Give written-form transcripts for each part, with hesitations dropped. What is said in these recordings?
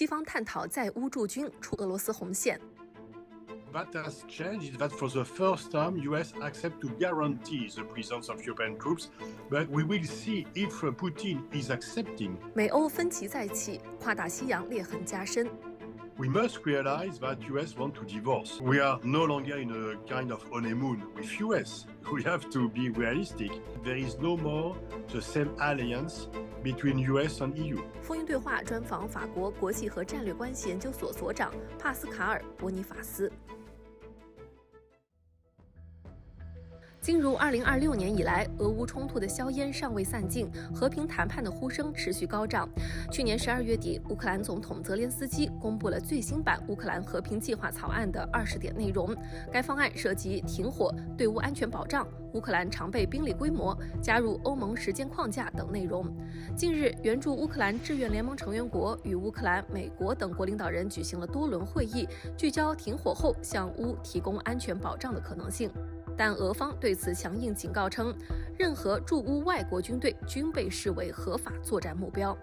西方探讨在乌驻军出俄罗斯红线。What has changed is that for the first time, US accept to guarantee the presence of European troops, but we will see if Putin is accepting. 美欧分歧再起，跨大西洋裂痕加深。We must realize that US want to divorce. We are no longer in a kind of honeymoon with US. We have to be realistic. There is no more the same alliance between US and EU. 风云对话专访法国国际和战略关系研究所所长帕斯卡尔·伯尼法斯。进入2026年以来，俄乌冲突的硝烟尚未散尽，和平谈判的呼声持续高涨。去年12月底，乌克兰总统泽连斯基公布了最新版乌克兰和平计划草案的20点内容。该方案涉及停火、对乌安全保障、乌克兰常备兵力规模、加入欧盟时间框架等内容。近日，援助乌克兰志愿联盟成员国与乌克兰、美国等国领导人举行了多轮会议，聚焦停火后向乌提供安全保障的可能性。但俄方对此强硬警告称，任何驻乌外国军队均被视为合法作战目标。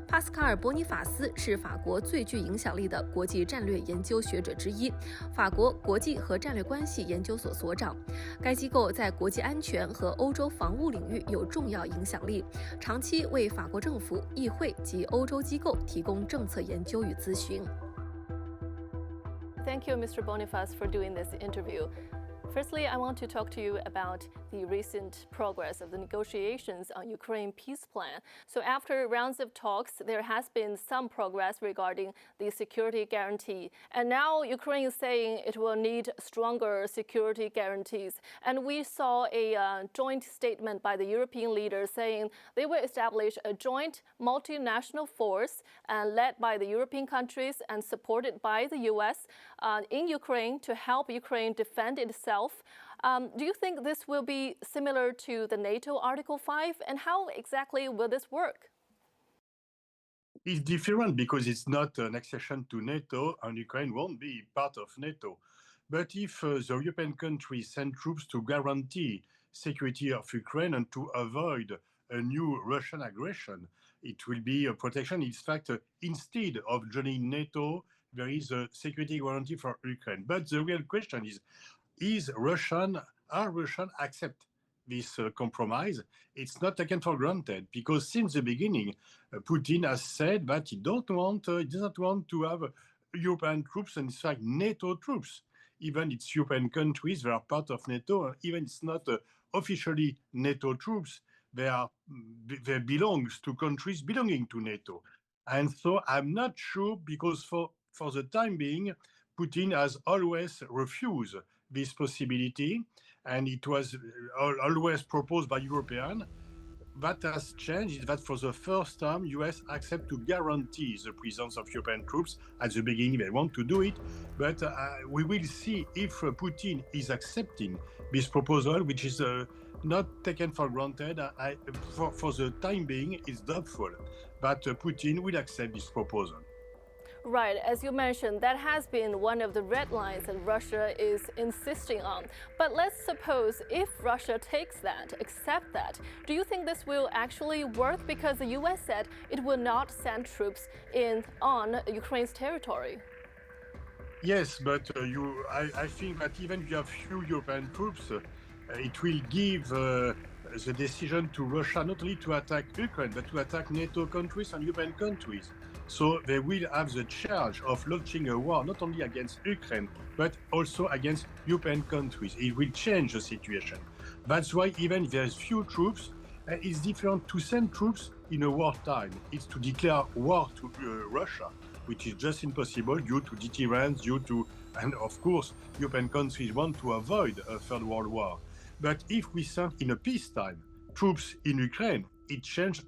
帕斯卡尔·伯尼法斯是法国最具影响力的国际战略研究学者之一，法国国际和战略关系研究所所长。该机构在国际安全和欧洲防务领域有重要影响力，长期为法国政府、议会及欧洲机构提供政策研究与咨询。Thank you, Mr. Boniface, for doing this interview. Firstly, I want to talk to you about the recent progress of the negotiations on Ukraine peace plan. So after rounds of talks, there has been some progress regarding the security guarantee. And now Ukraine is saying it will need stronger security guarantees. And we saw a joint statement by the European leaders saying they will establish a joint multinational force led by the European countries and supported by the US in Ukraine to help Ukraine defend itself. Do you think this will be similar to the NATO Article 5? And how exactly will this work? It's different because it's not an accession to NATO and Ukraine won't be part of NATO. But if the European countries send troops to guarantee security of Ukraine and to avoid a new Russian aggression, it will be a protection. In fact, instead of joining NATO, there is a security guarantee for Ukraine. But the real question is are Russian accept this compromise? It's not taken for granted because since the beginning, Putin has said that he doesn't want to have European troops and in fact NATO troops. Even it's European countries that are part of NATO, even it's not officially NATO troops, they belong to countries belonging to NATO. And so I'm not sure because for the time being, Putin has always refused this possibility, and it was always proposed by Europeans. What has changed is that for the first time, US accept to guarantee the presence of European troops. At the beginning, they want to do it, but we will see if Putin is accepting this proposal, which is not taken for granted. For the time being, it's doubtful that Putin will accept this proposal. Right, as you mentioned, that has been one of the red lines that Russia is insisting on. But let's suppose if Russia takes that, accept that, do you think this will actually work? Because the US said it will not send troops on Ukraine's territory. Yes, but I think that even if you have few European troops, it will give the decision to Russia not only to attack Ukraine, but to attack NATO countries and European countries. So they will have the charge of launching a war not only against Ukraine, but also against European countries. It will change the situation. That's why even if there's few troops, it's different to send troops in a wartime. It's to declare war to Russia, which is just impossible due to deterrence, and of course, European countries want to avoid a third world war. But if we send in a peacetime troops in Ukraine, it changes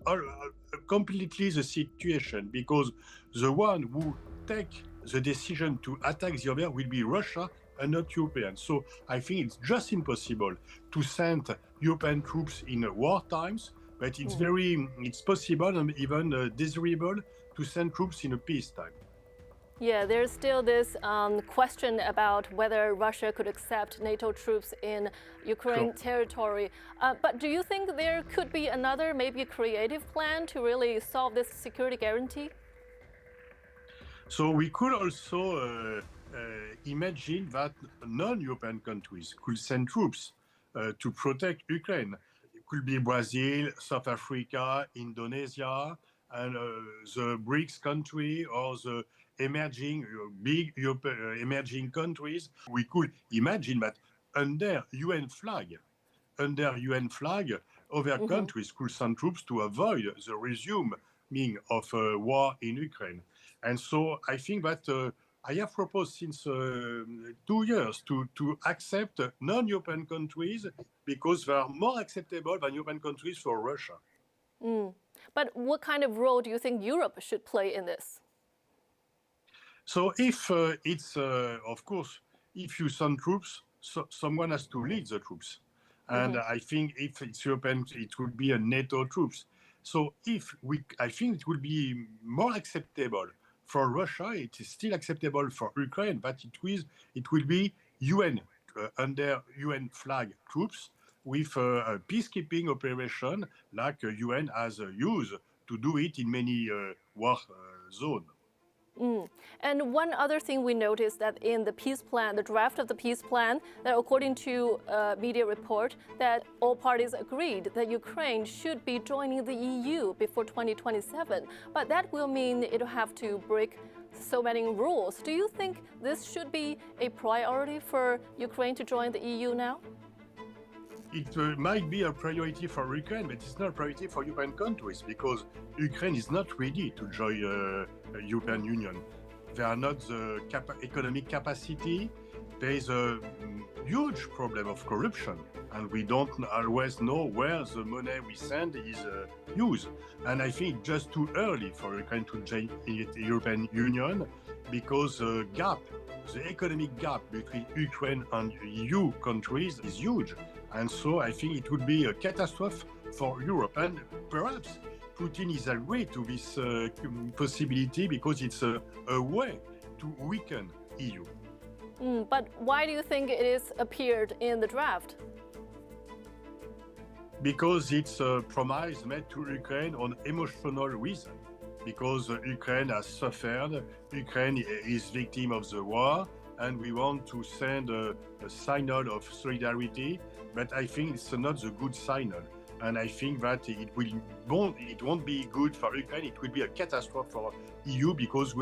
completely the situation because the one who take the decision to attack the other will be Russia and not Europeans. So I think it's just impossible to send European troops in war times, but it's possible and even desirable to send troops in a peacetime. Yeah, there's still this question about whether Russia could accept NATO troops in Ukraine territory. But do you think there could be another, maybe a creative plan to really solve this security guarantee? So we could also imagine that non-European countries could send troops to protect Ukraine. It could be Brazil, South Africa, Indonesia, and the BRICS country or the emerging big emerging countries. We could imagine that under UN flag, other countries could send troops to avoid the resuming of war in Ukraine. And so I think that I have proposed since 2 years to accept non-European countries because they are more acceptable than European countries for Russia. But what kind of role do you think Europe should play in this? So if it's, of course, if you send troops, someone has to lead the troops. And I think if it's European, it would be a NATO troops. So I think it would be more acceptable for Russia. It is still acceptable for Ukraine, but it will be UN under UN flag troops with a peacekeeping operation like UN has used to do it in many war zones. And one other thing we noticed that in the peace plan, the draft of the peace plan, that according to a media report, that all parties agreed that Ukraine should be joining the EU before 2027. But that will mean it'll have to break so many rules. Do you think this should be a priority for Ukraine to join the EU now? It might be a priority for Ukraine, but it's not a priority for European countries because Ukraine is not ready to join the European Union. They are not the economic capacity. There is a huge problem of corruption, and we don't always know where the money we send is used. And I think it's just too early for Ukraine to join the European Union because the economic gap between Ukraine and EU countries is huge. And so I think it would be a catastrophe for Europe. And perhaps Putin is agreed to this possibility because it's a way to weaken EU. But why do you think it is appeared in the draft? Because it's a promise made to Ukraine on emotional reason. Because Ukraine has suffered, Ukraine is victim of the war, and we want to send a signal of solidarity. But I think it's not a good signal. And I think that it won't be good for Ukraine. It will be a catastrophe for EU because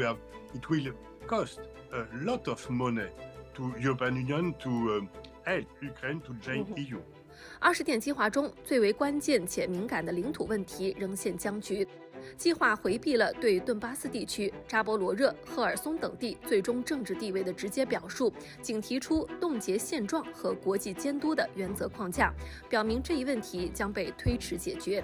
it will cost a lot of money to European Union to help Ukraine to join EU. 20点计划中最为关键且敏感的领土问题仍现僵局。计划回避了对顿巴斯地区、扎波罗热、赫尔松等地最终政治地位的直接表述，仅提出冻结现状和国际监督的原则框架，表明这一问题将被推迟解决。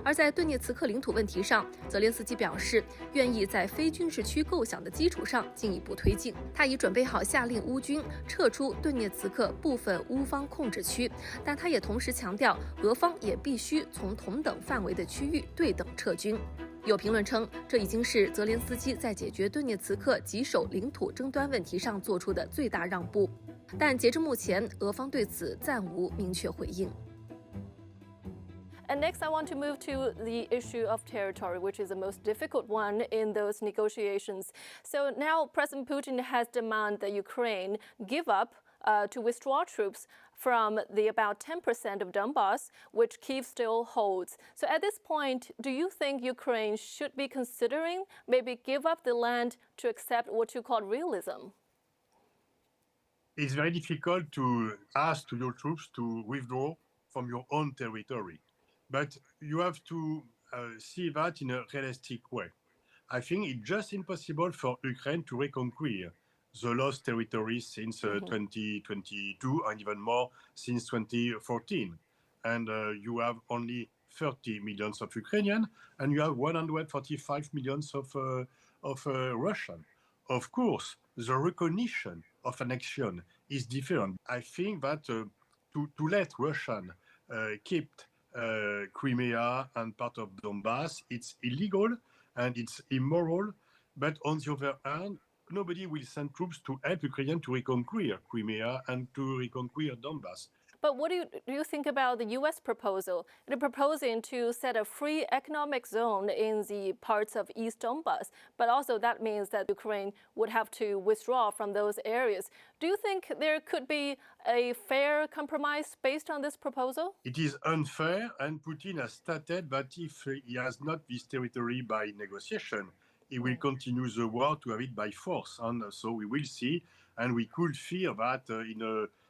而在顿涅茨克领土问题上，泽连斯基表示愿意在非军事区构想的基础上进一步推进。他已准备好下令乌军撤出顿涅茨克部分乌方控制区，但他也同时强调，俄方也必须从同等范围的区域对等撤军。有评论称，这已经是泽连斯基在解决顿涅茨克棘手领土争端问题上做出的最大让步。但截至目前，俄方对此暂无明确回应。And next, I want to move to the issue of territory, which is the most difficult one in those negotiations. So now President Putin has demanded that Ukraine give up to withdraw troops from the about 10% of Donbass, which Kyiv still holds. So at this point, do you think Ukraine should be considering maybe give up the land to accept what you call realism? It's very difficult to ask to your troops to withdraw from your own territory. But you have to see that in a realistic way. I think it's just impossible for Ukraine to reconquer the lost territories since 2022 and even more since 2014. And you have only 30 million of Ukrainians and you have 145 million of Russian. Of course, the recognition of annexion is different. I think that to let Russian keep Crimea and part of Donbass, it's illegal and it's immoral. But on the other hand, nobody will send troops to help Ukraine to reconquer Crimea and to reconquer Donbass. But what do you think about the U.S. proposal? They're proposing to set a free economic zone in the parts of East Donbass, but also that means that Ukraine would have to withdraw from those areas. Do you think there could be a fair compromise based on this proposal? It is unfair, and Putin has stated that if he has not this territory by negotiation, he will continue the war to have it by force. And so we will see, and we could fear that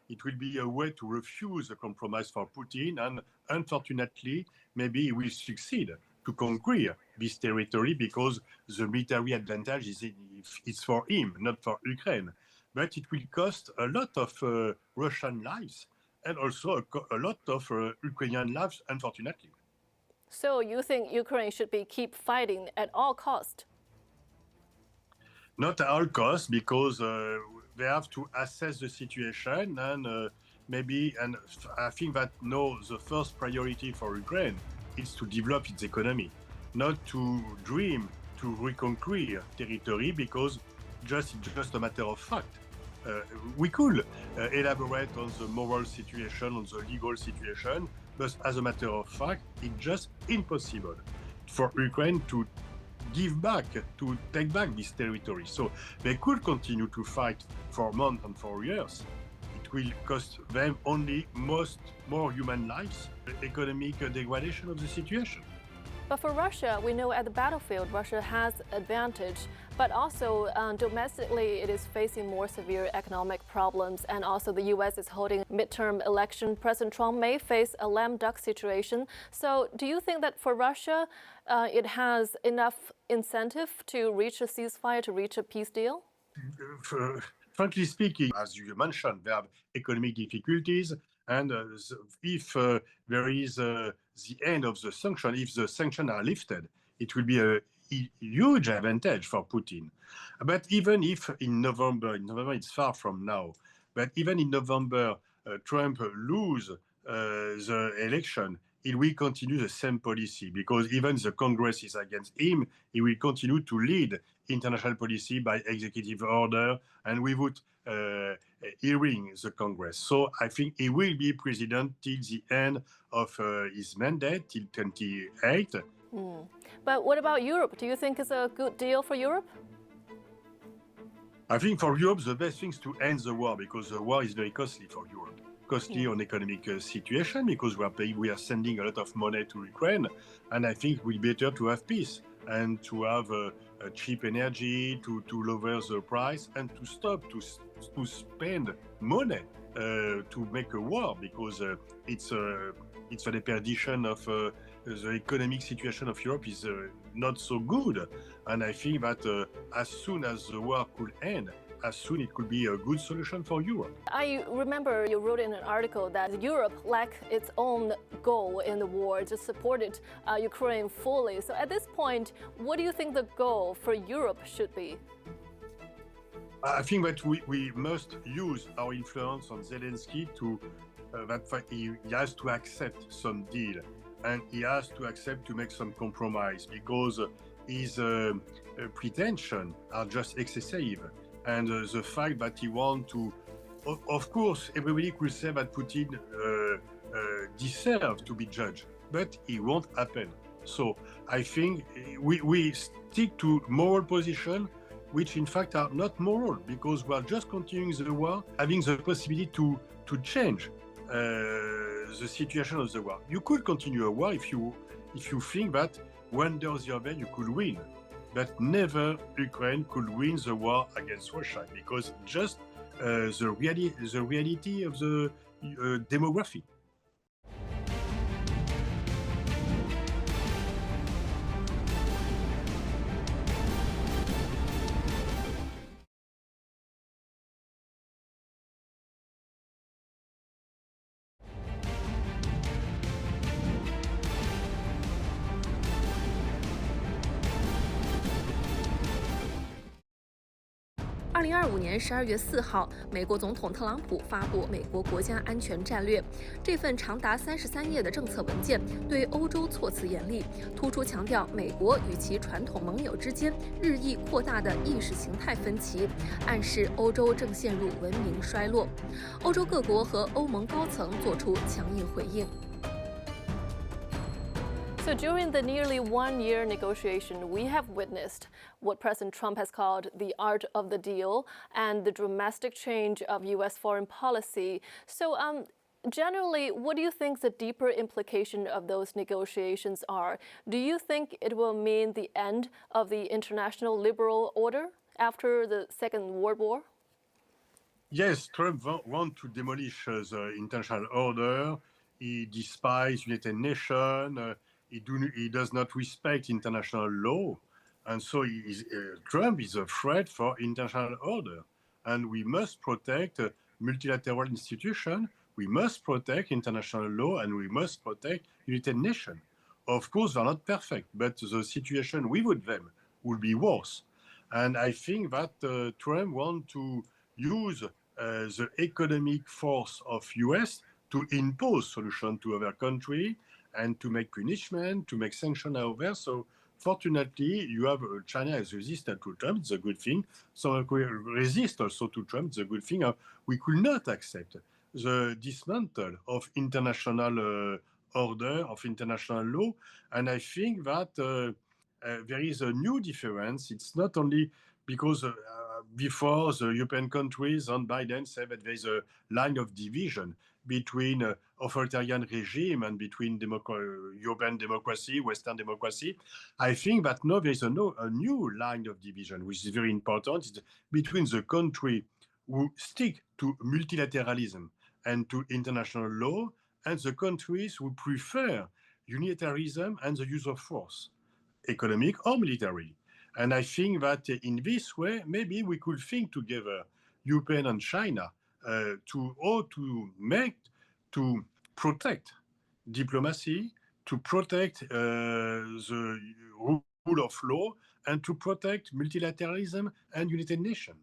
it will be a way to refuse a compromise for Putin, and unfortunately, maybe he will succeed to conquer this territory because the military advantage is for him, not for Ukraine. But it will cost a lot of Russian lives and also a lot of Ukrainian lives, unfortunately. So you think Ukraine should keep fighting at all costs? Not at all costs, because they have to assess the situation, and I think that now the first priority for Ukraine is to develop its economy, not to dream to reconquer territory, because it's just a matter of fact. We could elaborate on the moral situation, on the legal situation, but as a matter of fact, it's just impossible for Ukraine to give back, to take back this territory. So they could continue to fight for months and for years. It will cost them only more human lives, economic degradation of the situation. But for Russia, we know at the battlefield, Russia has advantage, but also domestically, it is facing more severe economic problems. And also the U.S. is holding midterm election. President Trump may face a lame duck situation. So do you think that for Russia, it has enough incentive to reach a ceasefire, to reach a peace deal? Frankly speaking, as you mentioned, they have economic difficulties. And if there is the end of the sanction, if the sanctions are lifted, it will be a huge advantage for Putin. But even if in November it's far from now, but even in November, Trump lose the election, he will continue the same policy, because even the Congress is against him. He will continue to lead international policy by executive order and without hearing the Congress. So I think he will be president till the end of his mandate, till 28. But what about Europe? Do you think it's a good deal for Europe? I think for Europe, the best thing is to end the war, because the war is very costly for Europe. Costly on economic situation, because we are sending a lot of money to Ukraine, and I think it will be better to have peace and to have a cheap energy, to lower the price, and to stop to spend money to make a war, because it's a deperdition of the economic situation of Europe is not so good. And I think that as soon as the war could end, as soon it could be a good solution for Europe. I remember you wrote in an article that Europe lacked its own goal in the war, just supported Ukraine fully. So at this point, what do you think the goal for Europe should be? I think that we must use our influence on Zelensky that he has to accept some deal, and he has to accept to make some compromise, because his pretensions are just excessive. And the fact that he wants to, of course, everybody could say that Putin deserves to be judged, but it won't happen. So I think we stick to moral position, which in fact are not moral, because we are just continuing the war, having the possibility to change the situation of the war. You could continue a war if you think that one day or the other you could win. But never Ukraine could win the war against Russia, because just the reality of the demography. 2025年12月4号，美国总统特朗普发布美国国家安全战略。这份长达33页的政策文件对欧洲措辞严厉，突出强调美国与其传统盟友之间日益扩大的意识形态分歧，暗示欧洲正陷入文明衰落。欧洲各国和欧盟高层作出强硬回应。So during the nearly one-year negotiation, we have witnessed what President Trump has called the art of the deal and the dramatic change of U.S. foreign policy. So generally, what do you think the deeper implication of those negotiations are? Do you think it will mean the end of the international liberal order after the Second World War? Yes, Trump wants to demolish the international order. He despises United Nations. He does not respect international law. And so Trump is a threat for international order. And we must protect multilateral institutions. We must protect international law, and we must protect United Nations. Of course, they're not perfect, but the situation without them will be worse. And I think that Trump wants to use the economic force of US to impose solutions to other countries and to make punishment, to make sanctions out there. So fortunately, you have China is resistant to Trump. It's a good thing. So we resist also to Trump. It's a good thing. We could not accept the dismantle of international order, of international law. And I think that there is a new difference. It's not only because before the European countries and Biden said that there's a line of division between authoritarian regime and between European democracy, Western democracy. I think that now there's a new line of division, which is very important. It's between the country who stick to multilateralism and to international law, and the countries who prefer unitarianism and the use of force, economic or military. And I think that in this way, maybe we could think together, European and China, to protect diplomacy, to protect the rule of law, and to protect multilateralism and United Nations.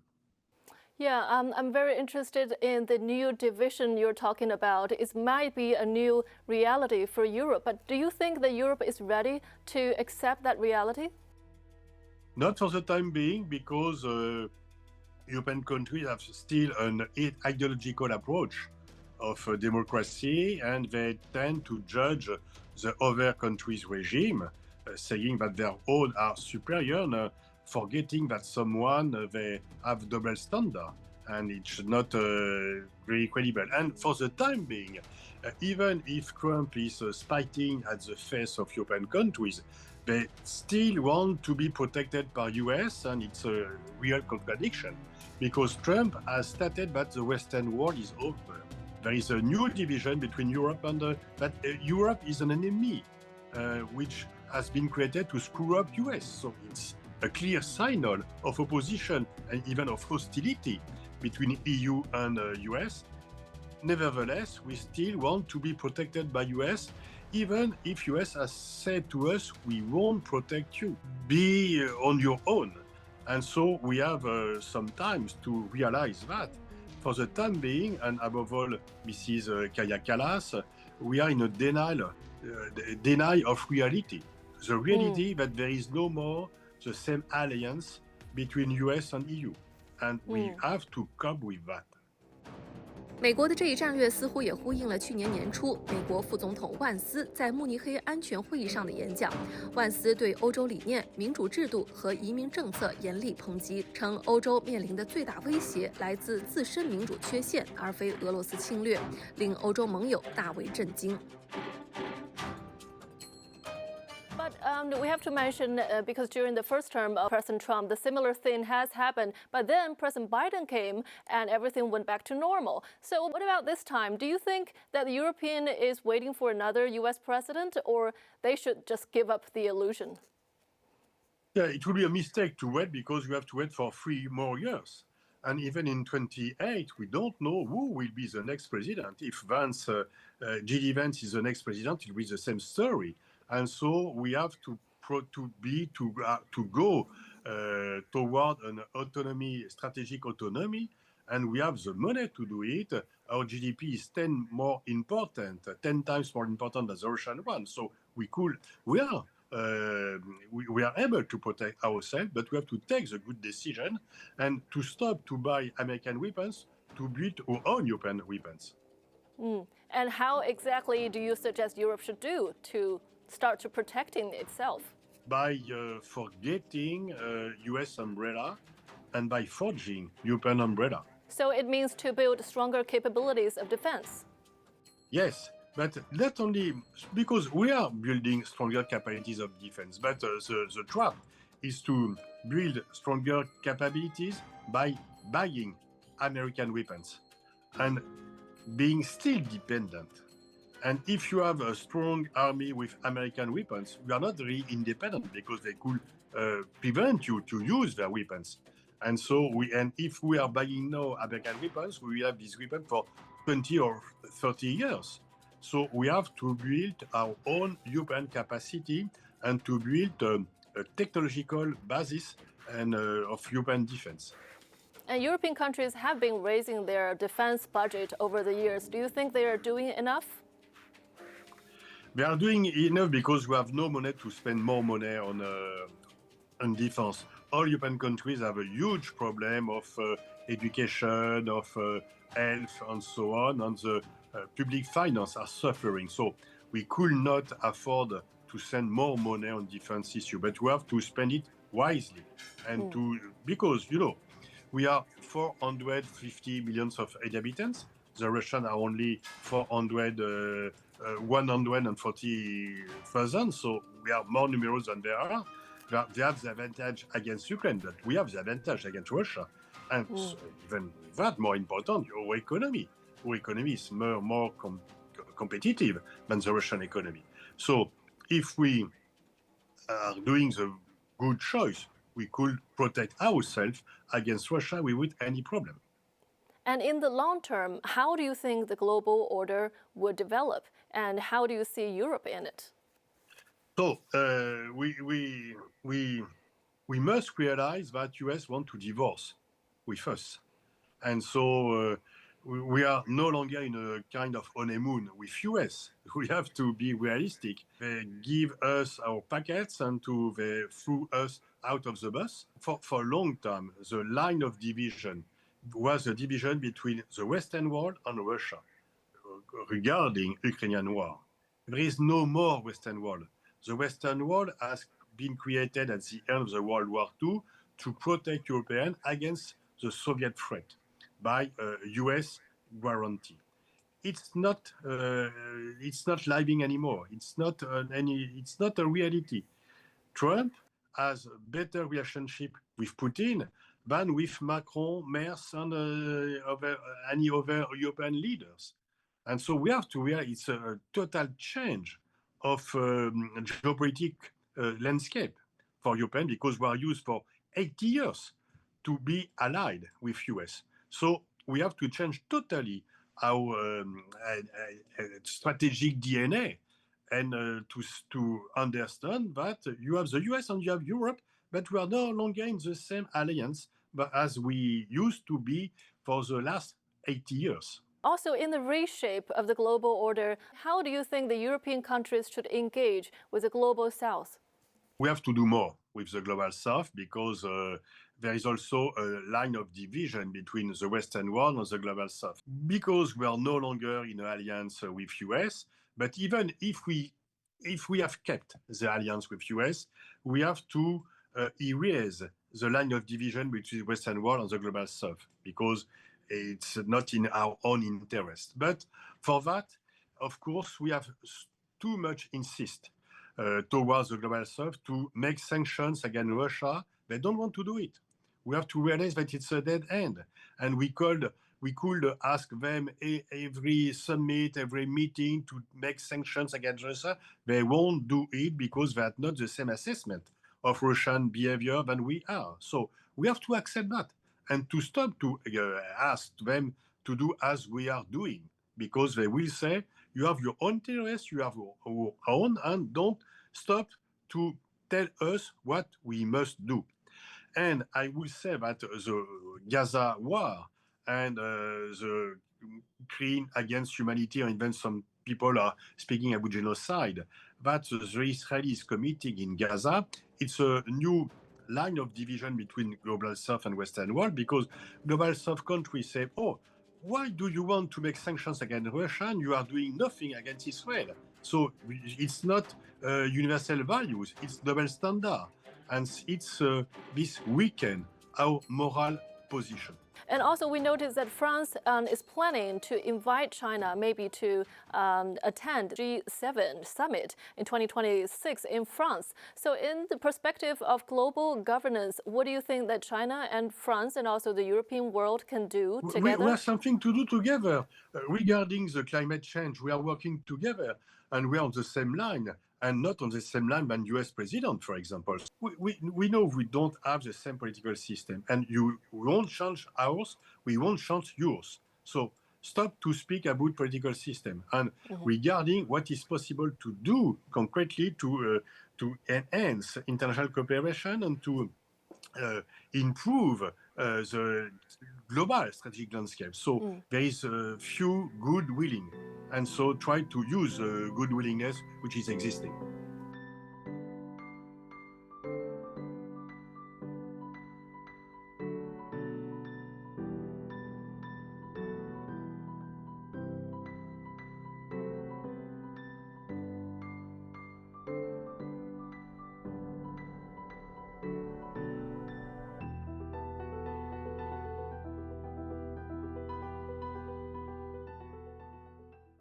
Yeah, I'm very interested in the new division you're talking about. It might be a new reality for Europe, but do you think that Europe is ready to accept that reality? Not for the time being, because European countries have still an ideological approach of democracy, and they tend to judge the other countries' regime, saying that their own are superior, forgetting that they have double standard, and it's not very credible. And for the time being, even if Trump is spiting at the face of European countries, they still want to be protected by US, and it's a real contradiction, because Trump has stated that the Western world is over. There is a new division between Europe and that Europe is an enemy, which has been created to screw up US. So it's a clear signal of opposition and even of hostility between EU and US. Nevertheless, we still want to be protected by US, even if US has said to us, we won't protect you, be on your own. And so we have some time to realize that. For the time being, and above all, Mrs. Kaya Kallas, we are in a denial of reality. The reality that there is no more the same alliance between US and EU. And we have to cope with that. 美国的这一战略似乎也呼应了去年年初美国副总统万斯在慕尼黑安全会议上的演讲。万斯对欧洲理念、民主制度和移民政策严厉抨击，称欧洲面临的最大威胁来自自身民主缺陷，而非俄罗斯侵略，令欧洲盟友大为震惊。But we have to mention, because during the first term of President Trump, the similar thing has happened. But then President Biden came and everything went back to normal. So what about this time? Do you think that the European is waiting for another US president, or they should just give up the illusion? Yeah, it will be a mistake to wait, because you have to wait for 3 more years. And even in 28, we don't know who will be the next president. If J.D. Vance is the next president, it will be the same story. And so we have to go toward an autonomy, strategic autonomy, and we have the money to do it. Our GDP is 10 times more important than the Russian one. So we are able to protect ourselves, but we have to take the good decision and to stop to buy American weapons, to build our own European weapons. And how exactly do you suggest Europe should do to start to protecting itself? By forgetting US umbrella and by forging European umbrella. So it means to build stronger capabilities of defense. Yes, but not only because we are building stronger capabilities of defense, but the trap is to build stronger capabilities by buying American weapons and being still dependent. And if you have a strong army with American weapons, you are not really independent because they could prevent you to use their weapons. And so if we are buying now American weapons, we will have these weapons for 20 or 30 years. So we have to build our own European capacity and to build a technological basis and of European defense. And European countries have been raising their defense budget over the years. Do you think they are doing enough? They are doing enough because we have no money to spend more money on defense. All European countries have a huge problem of education, of health, and so on, and the public finance are suffering. So we could not afford to spend more money on defense issue, but we have to spend it wisely, and because we are 450 million of inhabitants. The Russians are only 140,000, so we are more numerous than they are. They have the advantage against Ukraine, but we have the advantage against Russia. And even that, more important, our economy. Our economy is more competitive than the Russian economy. So if we are doing the good choice, we could protect ourselves against Russia without any problem. And in the long term, how do you think the global order would develop? And how do you see Europe in it? So we must realize that US want to divorce with us. And so we are no longer in a kind of honeymoon with US. We have to be realistic. They give us our packets and they threw us out of the bus. For a long time, the line of division was a division between the Western world and Russia regarding Ukrainian war. There is no more Western world. The Western world has been created at the end of the World War II to protect Europeans against the Soviet threat by US guarantee. It's not living anymore. It's not a reality. Trump has a better relationship with Putin than with Macron, Merz, and any other European leaders. And so we have to realize it's a total change of geopolitical landscape for European because we are used for 80 years to be allied with US. So we have to change totally our strategic DNA and to understand that you have the US and you have Europe, but we are no longer in the same alliance but as we used to be for the last 80 years. Also, in the reshape of the global order, how do you think the European countries should engage with the global South? We have to do more with the global South because there is also a line of division between the Western world and the global South. Because we are no longer in an alliance with US, but even if we have kept the alliance with US, we have to erase the line of division between the Western world and the global South because it's not in our own interest. But for that, of course, we have too much insist towards the global South to make sanctions against Russia. They don't want to do it. We have to realize that it's a dead end. And we could ask them every summit, every meeting to make sanctions against Russia. They won't do it because they have not the same assessment of Russian behavior than we are. So we have to accept that and to stop to ask them to do as we are doing, because they will say, you have your own interests, you have our own, and don't stop to tell us what we must do. And I would say that the Gaza war and the crime against humanity, or even some people are speaking about genocide, that the Israelis committing in Gaza, it's a new line of division between global south and Western world, because global south countries say, oh, why do you want to make sanctions against Russia and you are doing nothing against Israel? So it's not universal values, it's double standard. And it's this weaken our moral position. And also, we noticed that France is planning to invite China maybe to attend G7 summit in 2026 in France. So in the perspective of global governance, what do you think that China and France and also the European world can do together? We have something to do together. Regarding the climate change, we are working together and we are on the same line, and not on the same line than US president, for example. We know we don't have the same political system, and you won't change ours, we won't change yours. So stop to speak about political system, and regarding what is possible to do concretely to enhance international cooperation and to improve the global strategic landscape. So there is a few good willing, and so try to use good willingness which is existing.